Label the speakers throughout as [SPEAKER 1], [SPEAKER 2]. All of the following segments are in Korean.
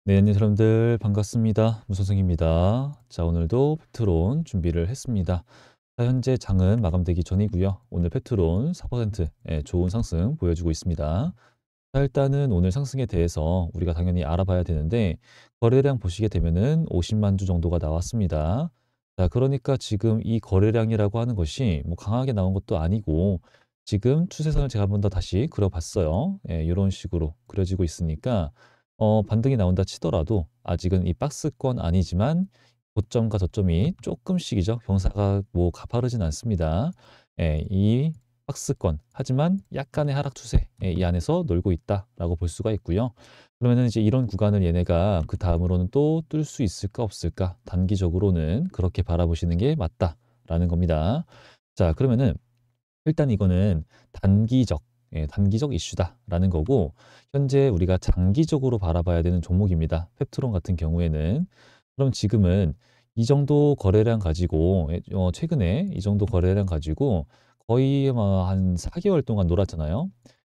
[SPEAKER 1] 네, 안녕 여러분들 반갑습니다. 무선승입니다. 자, 오늘도 펩트론 준비를 했습니다. 자, 현재 장은 마감되기 전이고요. 오늘 펩트론 4% 좋은 상승 보여주고 있습니다. 자, 일단은 오늘 상승에 대해서 우리가 당연히 알아봐야 되는데 거래량 보시게 되면은 50만 주 정도가 나왔습니다. 자, 그러니까 지금 이 거래량이라고 하는 것이 뭐 강하게 나온 것도 아니고 지금 추세선을 제가 한 번 더 다시 그려봤어요. 이런 식으로 그려지고 있으니까 반등이 나온다 치더라도 아직은 이 박스권 아니지만 고점과 저점이 조금씩이죠. 경사가 뭐 가파르진 않습니다. 이 박스권 하지만 약간의 하락 추세 이 안에서 놀고 있다라고 볼 수가 있고요. 그러면은 이제 이런 구간을 얘네가 그 다음으로는 또 뚫을 수 있을까 없을까 단기적으로는 그렇게 바라보시는 게 맞다라는 겁니다. 자, 그러면은 일단 이거는 단기적 단기적 이슈다라는 거고 현재 우리가 장기적으로 바라봐야 되는 종목입니다. 펩트론 같은 경우에는 그럼 지금은 이 정도 거래량 가지고 최근에 이 정도 거래량 가지고 거의 한 4개월 동안 놀았잖아요.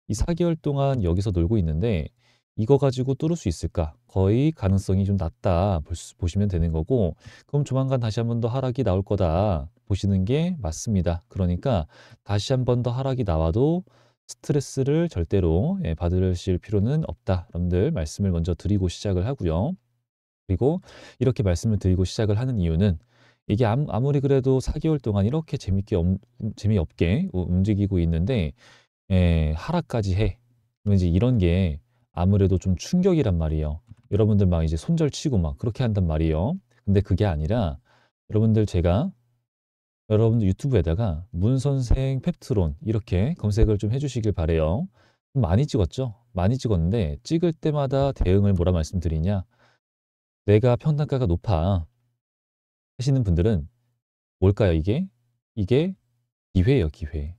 [SPEAKER 1] 이 4개월 동안 여기서 놀고 있는데 이거 가지고 뚫을 수 있을까? 거의 가능성이 좀 낮다 보시면 되는 거고 그럼 조만간 다시 한 번 더 하락이 나올 거다 보시는 게 맞습니다. 그러니까 다시 한 번 더 하락이 나와도 스트레스를 절대로 받으실 필요는 없다. 여러분들 말씀을 먼저 드리고 시작을 하고요. 그리고 이렇게 말씀을 드리고 시작을 하는 이유는 이게 아무리 그래도 4개월 동안 이렇게 재미없게 움직이고 있는데 하락까지 해. 그럼 이제 이런 게 아무래도 좀 충격이란 말이에요. 여러분들 막 이제 손절치고 막 그렇게 한단 말이에요. 근데 그게 아니라 여러분들 제가 여러분들 유튜브에다가 문선생 펩트론 이렇게 검색을 좀 해주시길 바래요. 많이 찍었죠? 많이 찍었는데 찍을 때마다 대응을 뭐라 말씀드리냐? 내가 평단가가 높아 하시는 분들은 뭘까요, 이게? 이게 기회예요, 기회.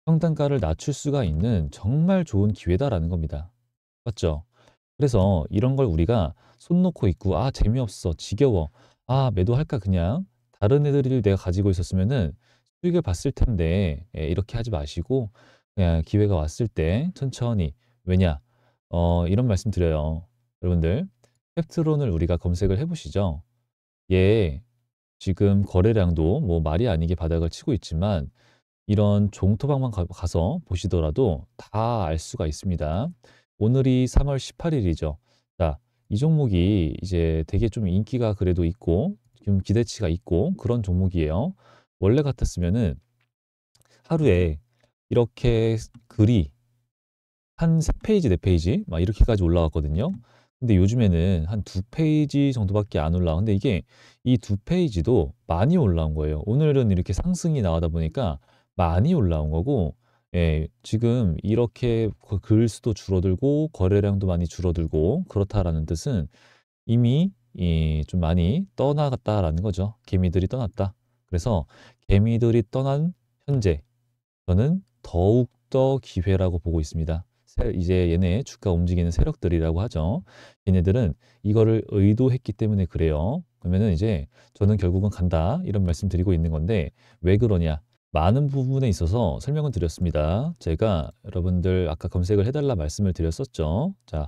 [SPEAKER 1] 평단가를 낮출 수가 있는 정말 좋은 기회다라는 겁니다. 맞죠? 그래서 이런 걸 우리가 손 놓고 있고 아 재미없어 지겨워 아 매도할까 그냥 다른 애들이 내가 가지고 있었으면은 수익을 봤을 텐데 이렇게 하지 마시고 그냥 기회가 왔을 때 천천히 왜냐 이런 말씀 드려요. 여러분들 펩트론을 우리가 검색을 해보시죠. 얘 지금 거래량도 뭐 말이 아니게 바닥을 치고 있지만 이런 종토방만 가서 보시더라도 다 알 수가 있습니다. 오늘이 3월 18일이죠. 자, 이 종목이 이제 되게 좀 인기가 그래도 있고 좀 기대치가 있고 그런 종목이에요. 원래 같았으면은 하루에 이렇게 글이 한 3페이지, 4페이지 막 이렇게까지 올라왔거든요. 근데 요즘에는 한 2페이지 정도밖에 안 올라와. 근데 이게 이 2페이지도 많이 올라온 거예요. 오늘은 이렇게 상승이 나오다 보니까 많이 올라온 거고, 지금 이렇게 글 수도 줄어들고 거래량도 많이 줄어들고 그렇다라는 뜻은 이미 좀 많이 떠나갔다라는 거죠. 개미들이 떠났다. 그래서 개미들이 떠난 현재 저는 더욱더 기회라고 보고 있습니다. 이제 얘네 주가 움직이는 세력들이라고 하죠. 얘네들은 이거를 의도했기 때문에 그래요. 그러면은 이제 저는 결국은 간다 이런 말씀 드리고 있는 건데 왜 그러냐? 많은 부분에 있어서 설명을 드렸습니다. 제가 여러분들 아까 검색을 해달라 말씀을 드렸었죠. 자,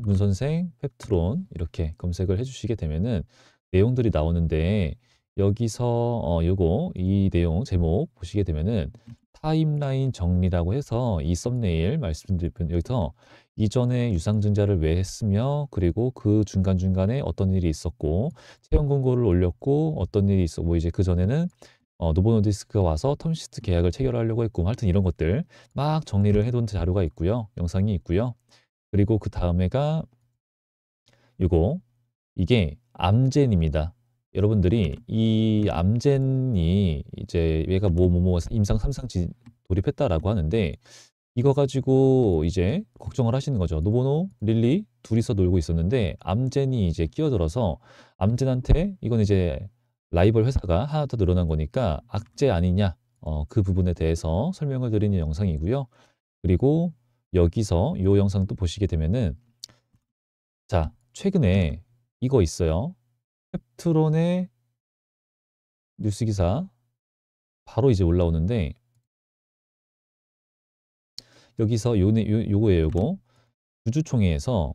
[SPEAKER 1] 문선생, 펩트론 이렇게 검색을 해주시게 되면은 내용들이 나오는데 여기서 요거 이 내용 제목 보시게 되면은 타임라인 정리라고 해서 이 썸네일 말씀드린 여기서 이전에 유상증자를 왜 했으며 그리고 그 중간중간에 어떤 일이 있었고 채용 공고를 올렸고 어떤 일이 있었고 뭐 이제 그전에는 노보노디스크가 와서 텀시트 계약을 체결하려고 했고 하여튼 이런 것들 막 정리를 해둔 자료가 있고요. 영상이 있고요. 그리고 그 다음에가 요거 이게 암젠입니다. 여러분들이 이 암젠이 이제 얘가 뭐뭐뭐 임상 3상 돌입했다라고 하는데 이거 가지고 이제 걱정을 하시는 거죠. 노보노, 릴리 둘이서 놀고 있었는데 암젠이 이제 끼어들어서 암젠한테 이건 이제 라이벌 회사가 하나 더 늘어난 거니까 악재 아니냐 그 부분에 대해서 설명을 드리는 영상이고요. 그리고 여기서 이 영상 또 보시게 되면은 자 최근에 이거 있어요. 펩트론의 뉴스 기사 바로 이제 올라오는데 여기서 요거예요, 요거. 주주총회에서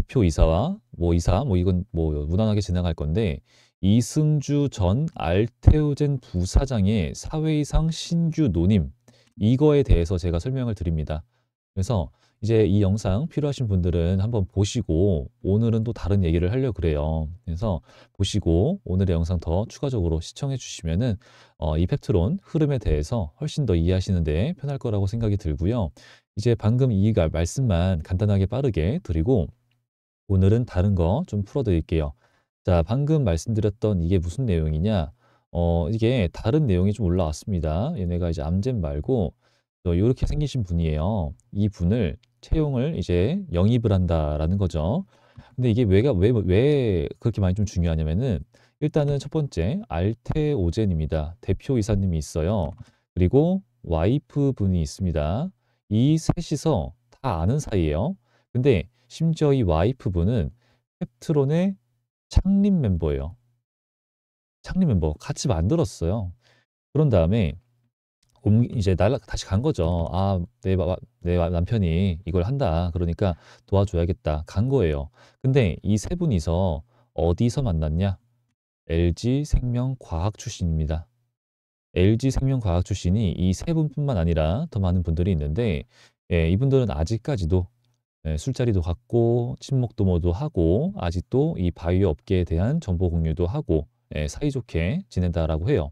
[SPEAKER 1] 대표이사와 뭐 이사 뭐 이건 뭐 무난하게 지나갈 건데 이승주 전 알테오젠 부사장의 사회이상 신규 노임 이거에 대해서 제가 설명을 드립니다. 그래서 이제 이 영상 필요하신 분들은 한번 보시고 오늘은 또 다른 얘기를 하려고 그래요. 그래서 보시고 오늘의 영상 더 추가적으로 시청해 주시면은 이 펩트론 흐름에 대해서 훨씬 더 이해하시는 데 편할 거라고 생각이 들고요. 이제 방금 이 말씀만 간단하게 빠르게 드리고 오늘은 다른 거 좀 풀어 드릴게요. 자, 방금 말씀드렸던 이게 무슨 내용이냐? 이게 다른 내용이 좀 올라왔습니다. 얘네가 이제 암젠 말고 요렇게 생기신 분이에요. 이 분을 채용을 이제 영입을 한다라는 거죠. 근데 이게 왜 그렇게 많이 좀 중요하냐면은 일단은 첫 번째 알테오젠입니다. 대표이사님이 있어요. 그리고 와이프 분이 있습니다. 이 셋이서 다 아는 사이예요. 근데 심지어 이 와이프 분은 펩트론의 창립 멤버예요. 창립 멤버 같이 만들었어요. 그런 다음에 이제 다시 간 거죠. 아, 내 남편이 이걸 한다. 그러니까 도와줘야겠다. 간 거예요. 근데 이 세 분이서 어디서 만났냐? LG생명과학 출신입니다. LG생명과학 출신이 이 세 분뿐만 아니라 더 많은 분들이 있는데 예, 이분들은 아직까지도 예, 술자리도 갖고 친목도모도 하고 아직도 이 바이오 업계에 대한 정보 공유도 하고 예, 사이좋게 지낸다라고 해요.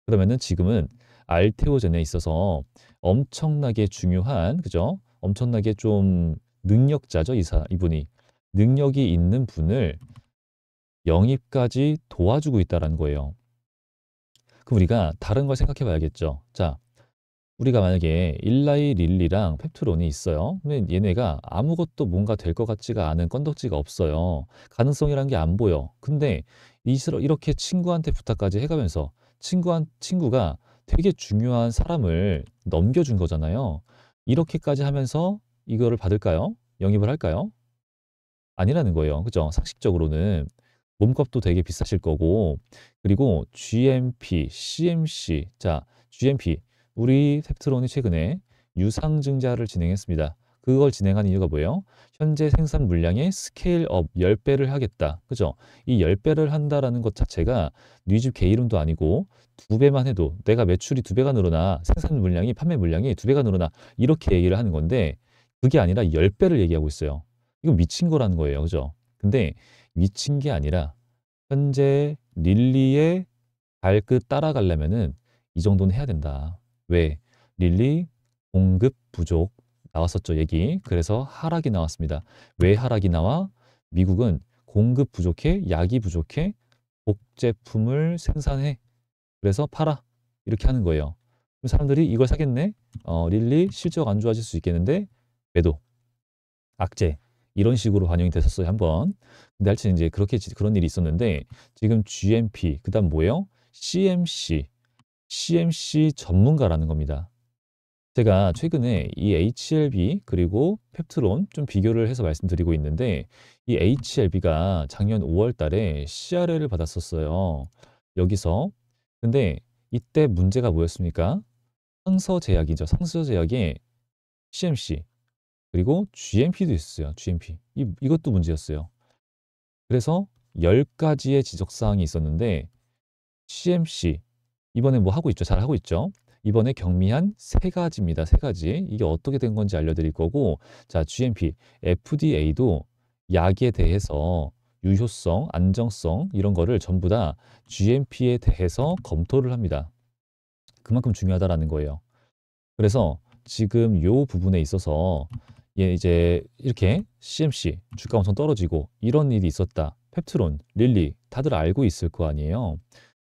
[SPEAKER 1] 그러면은 지금은 알테오젠에 있어서 엄청나게 중요한 그죠? 엄청나게 좀 능력자죠, 이분이. 능력이 있는 분을 영입까지 도와주고 있다라는 거예요. 그럼 우리가 다른 걸 생각해 봐야겠죠. 자, 우리가 만약에 일라이 릴리랑 펩트론이 있어요. 근데 얘네가 아무것도 뭔가 될 것 같지가 않은 건덕지가 없어요. 가능성이란 게 안 보여. 근데 이렇게 친구한테 부탁까지 해가면서 친구가 되게 중요한 사람을 넘겨준 거잖아요. 이렇게까지 하면서 이거를 받을까요? 영입을 할까요? 아니라는 거예요. 그죠? 상식적으로는 몸값도 되게 비싸실 거고 그리고 GMP, CMC 자 GMP 우리 펩트론이 최근에 유상증자를 진행했습니다. 그걸 진행한 이유가 뭐예요? 현재 생산 물량의 스케일업 10배를 하겠다. 그죠? 이 10배를 한다라는 것 자체가 네 집 개 이름도 아니고 2배만 해도 내가 매출이 2배가 늘어나 생산 물량이 판매 물량이 2배가 늘어나 이렇게 얘기를 하는 건데 그게 아니라 10배를 얘기하고 있어요. 이거 미친 거라는 거예요. 그죠? 근데 미친 게 아니라 현재 릴리의 발끝 따라가려면은 이 정도는 해야 된다. 왜? 릴리 공급 부족 나왔었죠, 얘기. 그래서 하락이 나왔습니다. 왜 하락이 나와? 미국은 공급 부족해, 약이 부족해, 복제품을 생산해. 그래서 팔아. 이렇게 하는 거예요. 그럼 사람들이 이걸 사겠네? 릴리 실적 안 좋아질 수 있겠는데 매도. 악재 이런 식으로 반영이 됐었어요 한번. 근데 하여튼 이제 그런 일이 있었는데 지금 GMP 그다음 뭐예요? CMC 전문가라는 겁니다. 제가 최근에 이 HLB 그리고 펩트론 좀 비교를 해서 말씀드리고 있는데 이 HLB가 작년 5월 달에 CRL을 받았었어요. 여기서. 근데 이때 문제가 뭐였습니까? 상서제약이죠. 상서제약에 CMC 그리고 GMP도 있었어요. GMP. 이것도 문제였어요. 그래서 10가지의 지적사항이 있었는데 CMC 이번에 뭐 하고 있죠. 잘 하고 있죠. 이번에 경미한 3가지입니다. 3가지. 이게 어떻게 된 건지 알려드릴 거고 자 GMP, FDA도 약에 대해서 유효성, 안정성 이런 거를 전부 다 GMP에 대해서 검토를 합니다. 그만큼 중요하다라는 거예요. 그래서 지금 요 부분에 있어서 예, 이제 이렇게 CMC 주가 엄청 떨어지고 이런 일이 있었다. 펩트론, 릴리 다들 알고 있을 거 아니에요.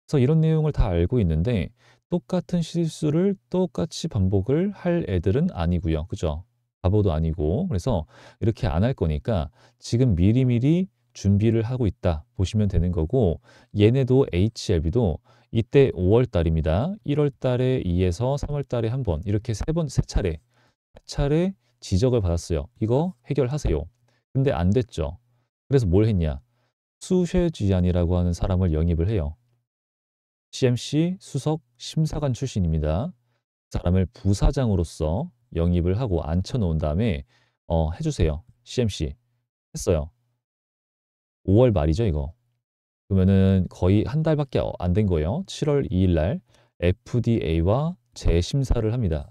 [SPEAKER 1] 그래서 이런 내용을 다 알고 있는데 똑같은 실수를 똑같이 반복을 할 애들은 아니고요. 그죠? 바보도 아니고. 그래서 이렇게 안 할 거니까 지금 미리미리 준비를 하고 있다. 보시면 되는 거고 얘네도 HLB도 이때 5월 달입니다. 1월 달에 2에서 3월 달에 한 번 이렇게 세 차례 지적을 받았어요. 이거 해결하세요. 근데 안 됐죠. 그래서 뭘 했냐? 수쉐지안이라고 하는 사람을 영입을 해요. CMC 수석 심사관 출신입니다. 그 사람을 부사장으로서 영입을 하고 앉혀놓은 다음에 해주세요. CMC 했어요. 5월 말이죠, 이거. 그러면은 거의 한 달밖에 안 된 거예요. 7월 2일 날 FDA와 재심사를 합니다.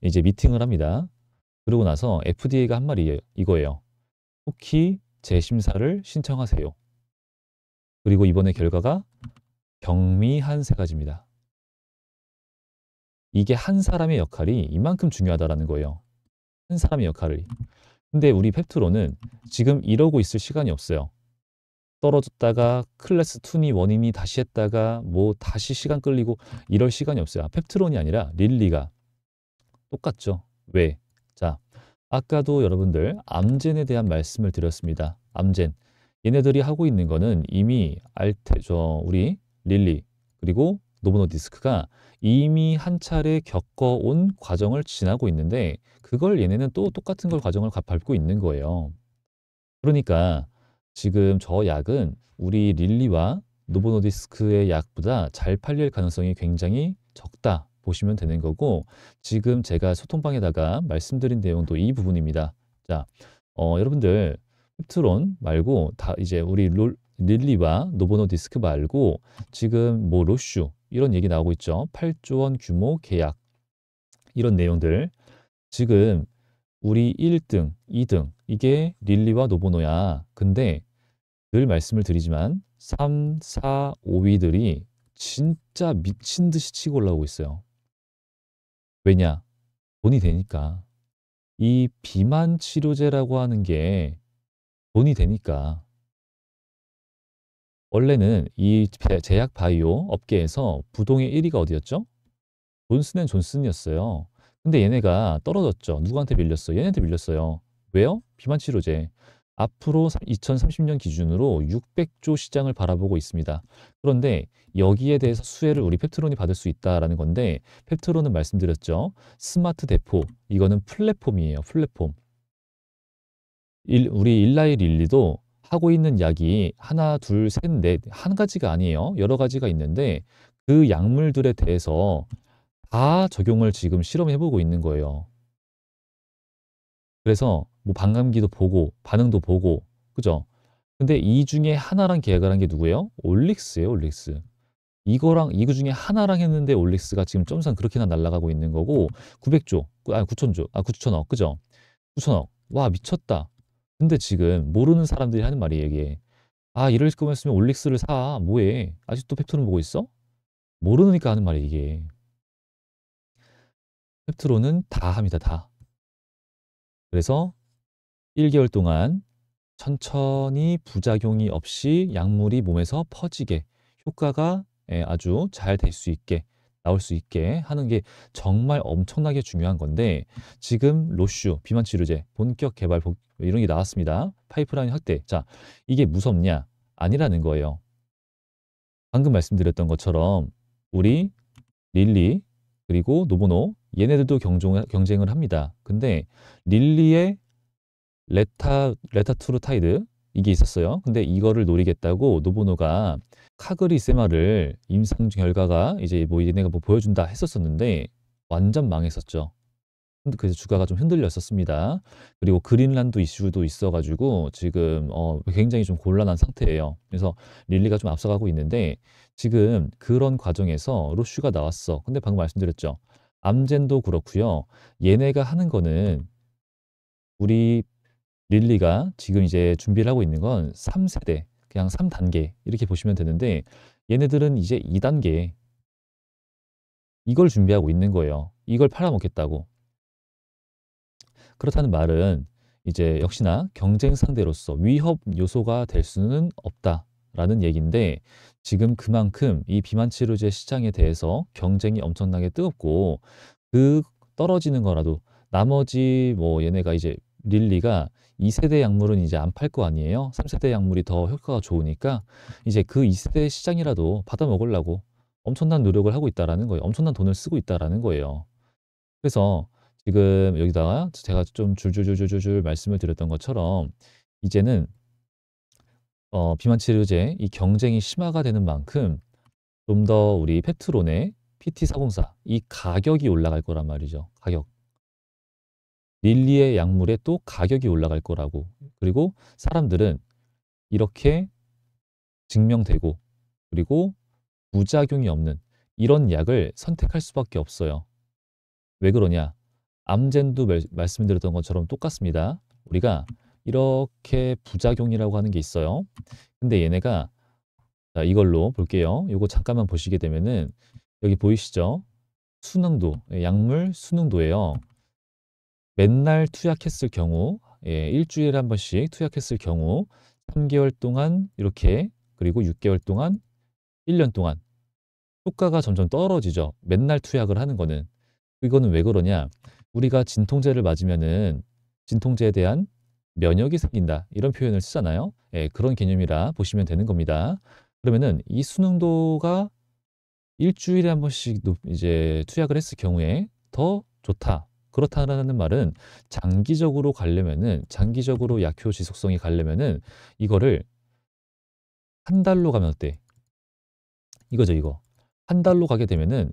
[SPEAKER 1] 이제 미팅을 합니다. 그러고 나서 FDA가 한 말이 이거예요. 속히 재심사를 신청하세요. 그리고 이번에 결과가 경미 한 3가지입니다. 이게 한 사람의 역할이 이만큼 중요하다라는 거예요. 한 사람의 역할이. 근데 우리 펩트론은 지금 이러고 있을 시간이 없어요. 떨어졌다가 클래스 2니 원이니 다시 했다가 뭐 다시 시간 끌리고 이럴 시간이 없어요. 펩트론이 아니라 릴리가 똑같죠. 왜? 자, 아까도 여러분들 암젠에 대한 말씀을 드렸습니다. 암젠. 얘네들이 하고 있는 거는 이미 우리 릴리 그리고 노보노디스크가 이미 한 차례 겪어온 과정을 지나고 있는데 그걸 얘네는 또 똑같은 걸 과정을 밟고 있는 거예요. 그러니까 지금 저 약은 우리 릴리와 노보노디스크의 약보다 잘 팔릴 가능성이 굉장히 적다 보시면 되는 거고 지금 제가 소통방에다가 말씀드린 내용도 이 부분입니다. 자, 여러분들 펩트론 말고 다 이제 우리 릴리와 노보노디스크 말고 지금 뭐 로슈 이런 얘기 나오고 있죠. 8조 원 규모 계약 이런 내용들 지금 우리 1등, 2등 이게 릴리와 노보노야. 근데 늘 말씀을 드리지만 3, 4, 5위들이 진짜 미친 듯이 치고 올라오고 있어요. 왜냐? 돈이 되니까. 이 비만 치료제라고 하는 게 돈이 되니까. 원래는 이 제약 바이오 업계에서 부동의 1위가 어디였죠? 존슨앤존슨이었어요. 근데 얘네가 떨어졌죠. 누구한테 밀렸어요? 얘네한테 밀렸어요. 왜요? 비만 치료제. 앞으로 2030년 기준으로 600조 시장을 바라보고 있습니다. 그런데 여기에 대해서 수혜를 우리 펩트론이 받을 수 있다라는 건데 펩트론은 말씀드렸죠. 스마트 대포. 이거는 플랫폼이에요. 플랫폼. 우리 일라이 릴리도 하고 있는 약이 하나, 둘, 셋, 넷, 한 가지가 아니에요. 여러 가지가 있는데 그 약물들에 대해서 다 적용을 지금 실험해 보고 있는 거예요. 그래서 뭐 반감기도 보고 반응도 보고 그죠? 근데 이 중에 하나랑 계약을 한 게 누구예요? 올릭스예요, 올릭스. 이거 중에 하나랑 했는데 올릭스가 지금 점상 그렇게나 날아가고 있는 거고 900조, 9천조, 9천억, 그죠? 9천억. 와, 미쳤다. 근데 지금 모르는 사람들이 하는 말이에요, 이게. 아, 이럴 거였으면 올릭스를 사. 뭐해? 아직도 펩트론 보고 있어? 모르니까 하는 말이에요, 이게. 펩트론은 다 합니다, 다. 그래서 1개월 동안 천천히 부작용이 없이 약물이 몸에서 퍼지게 효과가 아주 잘 될 수 있게 나올 수 있게 하는 게 정말 엄청나게 중요한 건데 지금 로슈 비만 치료제 본격 개발 이런 게 나왔습니다. 파이프라인 확대. 자, 이게 무섭냐? 아니라는 거예요. 방금 말씀드렸던 것처럼 우리 릴리 그리고 노보노 얘네들도 경쟁을 합니다. 근데 릴리의 레타투르타이드 이게 있었어요. 근데 이거를 노리겠다고 노보노가 카그리세마를 임상 결과가 이제 뭐 얘네가 뭐 보여준다 했었었는데 완전 망했었죠. 그래서 주가가 좀 흔들렸었습니다. 그리고 그린란드 이슈도 있어가지고 지금 굉장히 좀 곤란한 상태예요. 그래서 릴리가 좀 앞서가고 있는데 지금 그런 과정에서 로슈가 나왔어. 근데 방금 말씀드렸죠. 암젠도 그렇고요. 얘네가 하는 거는 우리 릴리가 지금 이제 준비를 하고 있는 건 3세대, 그냥 3단계 이렇게 보시면 되는데 얘네들은 이제 2단계 이걸 준비하고 있는 거예요. 이걸 팔아먹겠다고. 그렇다는 말은 이제 역시나 경쟁 상대로서 위협 요소가 될 수는 없다라는 얘기인데 지금 그만큼 이 비만 치료제 시장에 대해서 경쟁이 엄청나게 뜨겁고 그 떨어지는 거라도 나머지 뭐 얘네가 이제 릴리가 2세대 약물은 이제 안 팔 거 아니에요. 3세대 약물이 더 효과가 좋으니까 이제 그 2세대 시장이라도 받아 먹으려고 엄청난 노력을 하고 있다라는 거예요. 엄청난 돈을 쓰고 있다라는 거예요. 그래서 지금 여기다가 제가 좀 줄줄줄줄줄 말씀을 드렸던 것처럼 이제는 비만 치료제 이 경쟁이 심화가 되는 만큼 좀 더 우리 페트론의 PT404 이 가격이 올라갈 거란 말이죠. 가격. 릴리의 약물에 또 가격이 올라갈 거라고. 그리고 사람들은 이렇게 증명되고 그리고 부작용이 없는 이런 약을 선택할 수밖에 없어요. 왜 그러냐? 암젠도 말씀드렸던 것처럼 똑같습니다. 우리가 이렇게 부작용이라고 하는 게 있어요. 근데 얘네가 자, 이걸로 볼게요. 이거 잠깐만 보시게 되면은 여기 보이시죠? 수능도, 약물 수능도예요. 맨날 투약했을 경우, 일주일에 한 번씩 투약했을 경우 3개월 동안 이렇게 그리고 6개월 동안 1년 동안 효과가 점점 떨어지죠. 맨날 투약을 하는 거는. 이거는 왜 그러냐? 우리가 진통제를 맞으면은 진통제에 대한 면역이 생긴다. 이런 표현을 쓰잖아요. 그런 개념이라 보시면 되는 겁니다. 그러면은 이 수능도가 일주일에 한 번씩 이제 투약을 했을 경우에 더 좋다. 그렇다라는 말은 장기적으로 가려면은 장기적으로 약효 지속성이 가려면은 이거를 한 달로 가면 어때? 이거죠, 이거. 한 달로 가게 되면은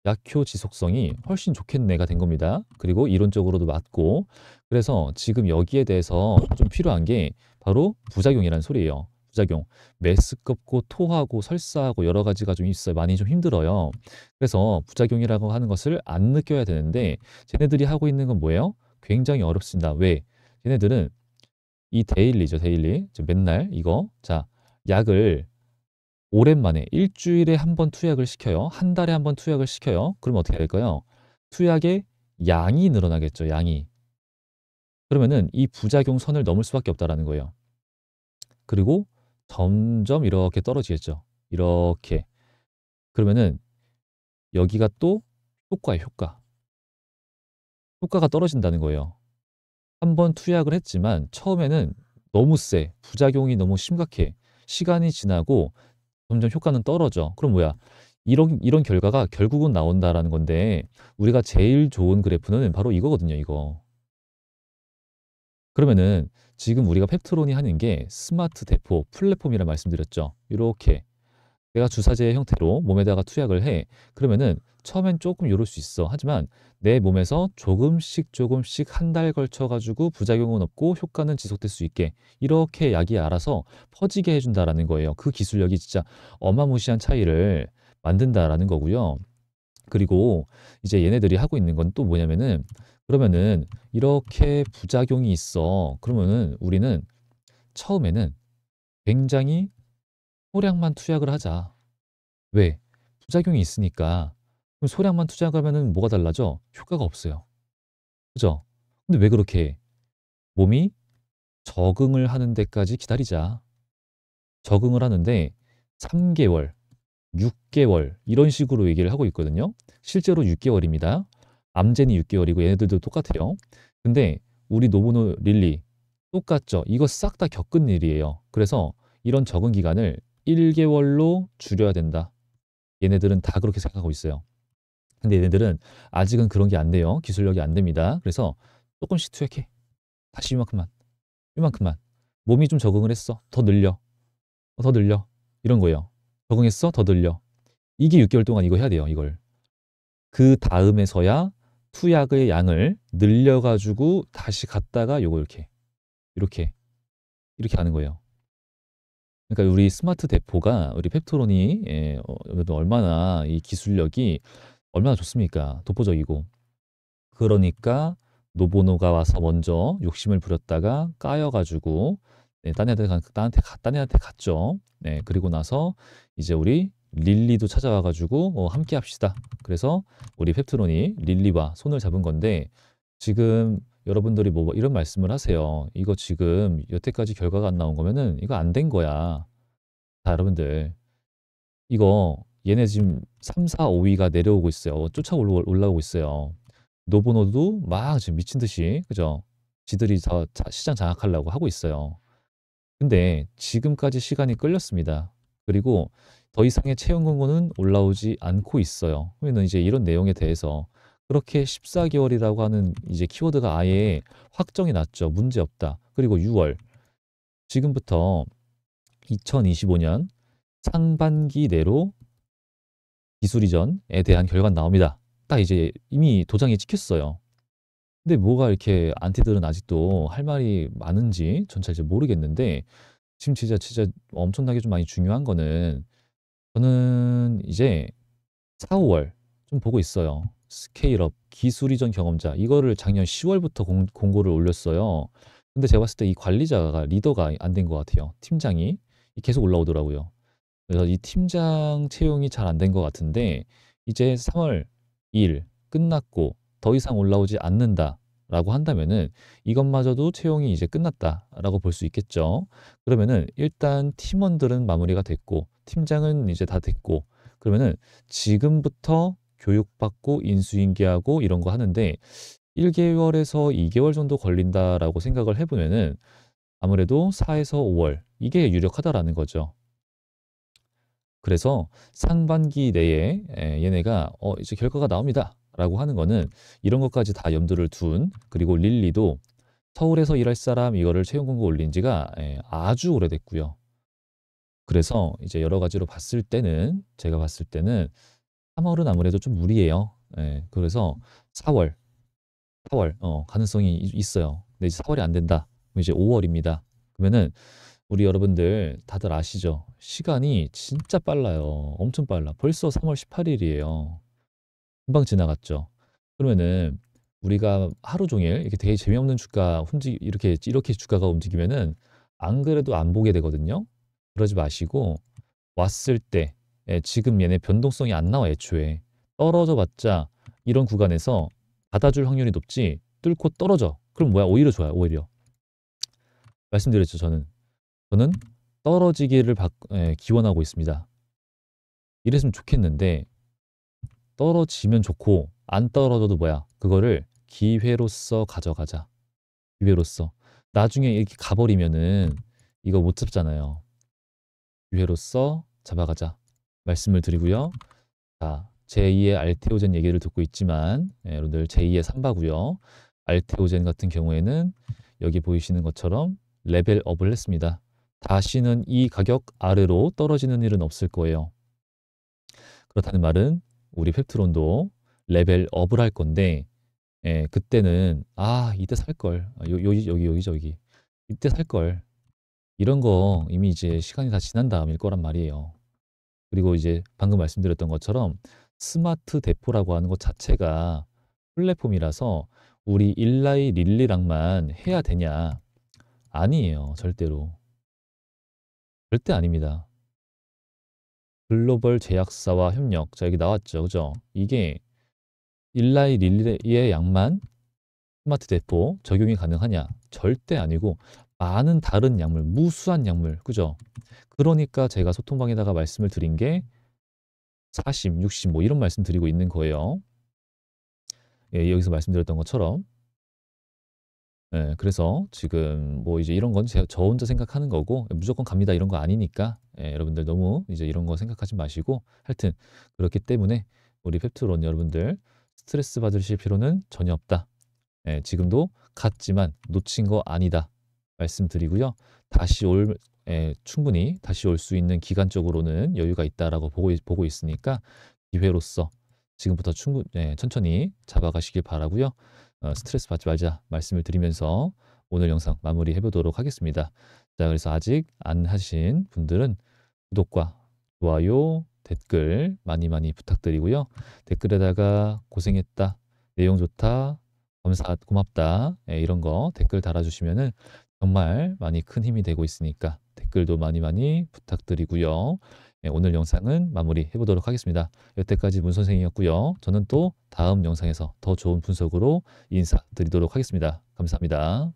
[SPEAKER 1] 약효 지속성이 훨씬 좋겠네가 된 겁니다. 그리고 이론적으로도 맞고 그래서 지금 여기에 대해서 좀 필요한 게 바로 부작용이라는 소리예요. 부작용. 메스껍고 토하고 설사하고 여러 가지가 좀 있어요. 많이 좀 힘들어요. 그래서 부작용이라고 하는 것을 안 느껴야 되는데 쟤네들이 하고 있는 건 뭐예요? 굉장히 어렵습니다. 왜? 쟤네들은 이 데일리죠, 데일리. 맨날 이거. 자, 약을 오랜만에 일주일에 한 번 투약을 시켜요. 한 달에 한 번 투약을 시켜요. 그러면 어떻게 될까요? 투약의 양이 늘어나겠죠, 양이. 그러면은 이 부작용 선을 넘을 수밖에 없다라는 거예요. 그리고 점점 이렇게 떨어지겠죠. 이렇게. 그러면은 여기가 또 효과예요, 효과. 효과가 떨어진다는 거예요. 한 번 투약을 했지만 처음에는 너무 세. 부작용이 너무 심각해. 시간이 지나고 점점 효과는 떨어져. 그럼 뭐야? 이런 결과가 결국은 나온다라는 건데 우리가 제일 좋은 그래프는 바로 이거거든요, 이거. 그러면은 지금 우리가 펩트론이 하는 게 스마트 대포 플랫폼이라 말씀드렸죠. 이렇게 내가 주사제 형태로 몸에다가 투약을 해. 그러면은 처음엔 조금 요럴 수 있어. 하지만 내 몸에서 조금씩 조금씩 한 달 걸쳐 가지고 부작용은 없고 효과는 지속될 수 있게 이렇게 약이 알아서 퍼지게 해준다라는 거예요. 그 기술력이 진짜 어마무시한 차이를 만든다라는 거고요. 그리고 이제 얘네들이 하고 있는 건 또 뭐냐면은 그러면은 이렇게 부작용이 있어. 그러면은 우리는 처음에는 굉장히 소량만 투약을 하자. 왜? 부작용이 있으니까. 그럼 소량만 투자하면은 뭐가 달라져? 효과가 없어요. 그죠? 근데 왜 그렇게 해? 몸이 적응을 하는 데까지 기다리자. 적응을 하는데 3개월, 6개월 이런 식으로 얘기를 하고 있거든요. 실제로 6개월입니다. 암젠이 6개월이고 얘네들도 똑같아요. 근데 우리 노보노 릴리 똑같죠? 이거 싹 다 겪은 일이에요. 그래서 이런 적응 기간을 1개월로 줄여야 된다. 얘네들은 다 그렇게 생각하고 있어요. 근데 얘네들은 아직은 그런 게 안 돼요. 기술력이 안 됩니다. 그래서 조금씩 투약해. 다시 이만큼만, 이만큼만. 몸이 좀 적응을 했어. 더 늘려. 더 늘려. 이런 거예요. 적응했어? 더 늘려. 이게 6개월 동안 이거 해야 돼요. 이걸. 그 다음에서야 투약의 양을 늘려가지고 다시 갔다가 요거 이렇게, 이렇게, 이렇게 하는 거예요. 그러니까 우리 스마트 대포가 우리 펩토론이 얼마나 이 기술력이 얼마나 좋습니까? 독보적이고. 그러니까 노보노가 와서 먼저 욕심을 부렸다가 까여가지고 네, 딴 애한테 갔죠. 네, 그리고 나서 이제 우리 릴리도 찾아와가지고 함께 합시다. 그래서 우리 펩트론이 릴리와 손을 잡은 건데 지금 여러분들이 뭐 이런 말씀을 하세요. 이거 지금 여태까지 결과가 안 나온 거면은 이거 안 된 거야. 자, 여러분들 이거 얘네 지금 3, 4, 5위가 내려오고 있어요. 올라오고 있어요. 노보노도 막 지금 미친 듯이 그죠? 지들이 시장 장악하려고 하고 있어요. 근데 지금까지 시간이 끌렸습니다. 그리고 더 이상의 채용 공고는 올라오지 않고 있어요. 그러면 이제 이런 내용에 대해서 그렇게 14개월이라고 하는 이제 키워드가 아예 확정이 났죠. 문제 없다. 그리고 6월 지금부터 2025년 상반기 내로 기술 이전에 대한 결과가 나옵니다. 딱 이제 이미 도장이 찍혔어요. 근데 뭐가 이렇게 안티들은 아직도 할 말이 많은지 전 잘 모르겠는데 지금 진짜 엄청나게 좀 많이 중요한 거는 저는 이제 4, 5월 좀 보고 있어요. 스케일업, 기술 이전 경험자 이거를 작년 10월부터 공고를 올렸어요. 근데 제가 봤을 때 이 관리자가 리더가 안 된 것 같아요. 팀장이 계속 올라오더라고요. 그래서 이 팀장 채용이 잘 안 된 것 같은데 이제 3월 2일 끝났고 더 이상 올라오지 않는다라고 한다면은 이것마저도 채용이 이제 끝났다라고 볼 수 있겠죠. 그러면은 일단 팀원들은 마무리가 됐고 팀장은 이제 다 됐고 그러면은 지금부터 교육받고 인수인계하고 이런 거 하는데 1개월에서 2개월 정도 걸린다라고 생각을 해보면은 아무래도 4에서 5월 이게 유력하다라는 거죠. 그래서 상반기 내에 얘네가 이제 결과가 나옵니다 라고 하는 거는 이런 것까지 다 염두를 둔 그리고 릴리도 서울에서 일할 사람 이거를 채용 공고 올린 지가 아주 오래됐고요. 그래서 이제 여러 가지로 봤을 때는 제가 봤을 때는 3월은 아무래도 좀 무리예요. 그래서 4월, 4월 가능성이 있어요. 근데 이제 4월이 안 된다. 그럼 이제 5월입니다. 그러면은 우리 여러분들 다들 아시죠? 시간이 진짜 빨라요. 엄청 빨라. 벌써 3월 18일이에요. 금방 지나갔죠. 그러면은 우리가 하루 종일 이렇게 되게 재미없는 주가 이렇게 주가가 움직이면은 안 그래도 안 보게 되거든요. 그러지 마시고 왔을 때 지금 얘네 변동성이 안 나와 애초에 떨어져 봤자 이런 구간에서 받아줄 확률이 높지 뚫고 떨어져. 그럼 뭐야? 오히려 좋아요. 오히려. 말씀드렸죠. 저는 떨어지기를 기원하고 있습니다. 이랬으면 좋겠는데 떨어지면 좋고 안 떨어져도 뭐야? 그거를 기회로서 가져가자. 기회로서. 나중에 이렇게 가버리면은 이거 못 잡잖아요. 기회로서 잡아가자. 말씀을 드리고요. 자, 제2의 알테오젠 얘기를 듣고 있지만 여러분들 제2의 삼바고요. 알테오젠 같은 경우에는 여기 보이시는 것처럼 레벨업을 했습니다. 다시는 이 가격 아래로 떨어지는 일은 없을 거예요. 그렇다는 말은 우리 펩트론도 레벨업을 할 건데 그때는 이때 살 걸. 여기 이때 살 걸. 이런 거 이미 이제 시간이 다 지난 다음일 거란 말이에요. 그리고 이제 방금 말씀드렸던 것처럼 스마트 대포라고 하는 것 자체가 플랫폼이라서 우리 일라이 릴리랑만 해야 되냐? 아니에요. 절대로. 절대 아닙니다. 글로벌 제약사와 협력. 자, 여기 나왔죠. 그죠? 이게 일라이 릴리의 양만 스마트 대포 적용이 가능하냐? 절대 아니고 많은 다른 약물, 무수한 약물. 그죠? 그러니까 제가 소통방에다가 말씀을 드린 게 40, 60 뭐 이런 말씀 드리고 있는 거예요. 여기서 말씀드렸던 것처럼 그래서 지금 뭐 이제 이런 건 저 혼자 생각하는 거고 무조건 갑니다 이런 거 아니니까 여러분들 너무 이제 이런 거 생각하지 마시고 하여튼 그렇기 때문에 우리 펩트론 여러분들 스트레스 받으실 필요는 전혀 없다. 지금도 갔지만 놓친 거 아니다 말씀드리고요. 충분히 다시 올 수 있는 기간적으로는 여유가 있다라고 보고 있으니까 기회로서 지금부터 천천히 잡아가시길 바라고요. 스트레스 받지 말자 말씀을 드리면서 오늘 영상 마무리해 보도록 하겠습니다. 자, 그래서 아직 안 하신 분들은 구독과 좋아요, 댓글 많이 많이 부탁드리고요. 댓글에다가 고생했다, 내용 좋다, 고맙다 이런 거 댓글 달아주시면은 정말 많이 큰 힘이 되고 있으니까 댓글도 많이 많이 부탁드리고요. 오늘 영상은 마무리해 보도록 하겠습니다. 여태까지 문 선생이었고요. 저는 또 다음 영상에서 더 좋은 분석으로 인사드리도록 하겠습니다. 감사합니다.